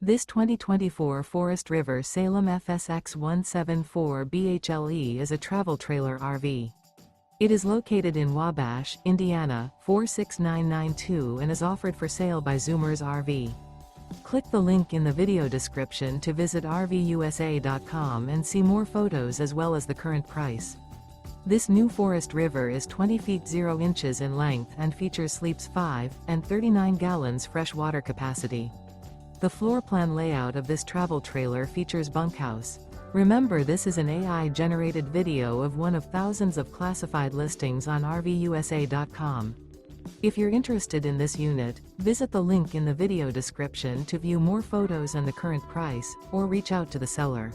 This 2024 Forest River Salem FSX 174 BHLE is a travel trailer RV. It is located in Wabash, Indiana, 46992 and is offered for sale by Zoomers RV. Click the link in the video description to visit RVUSA.com and see more photos as well as the current price. This new Forest River is 20 feet 0 inches in length and features sleeps 5 and 39 gallons fresh water capacity. The floor plan layout of this travel trailer features bunkhouse. Remember, this is an AI-generated video of one of thousands of classified listings on RVUSA.com. If you're interested in this unit, visit the link in the video description to view more photos and the current price, or reach out to the seller.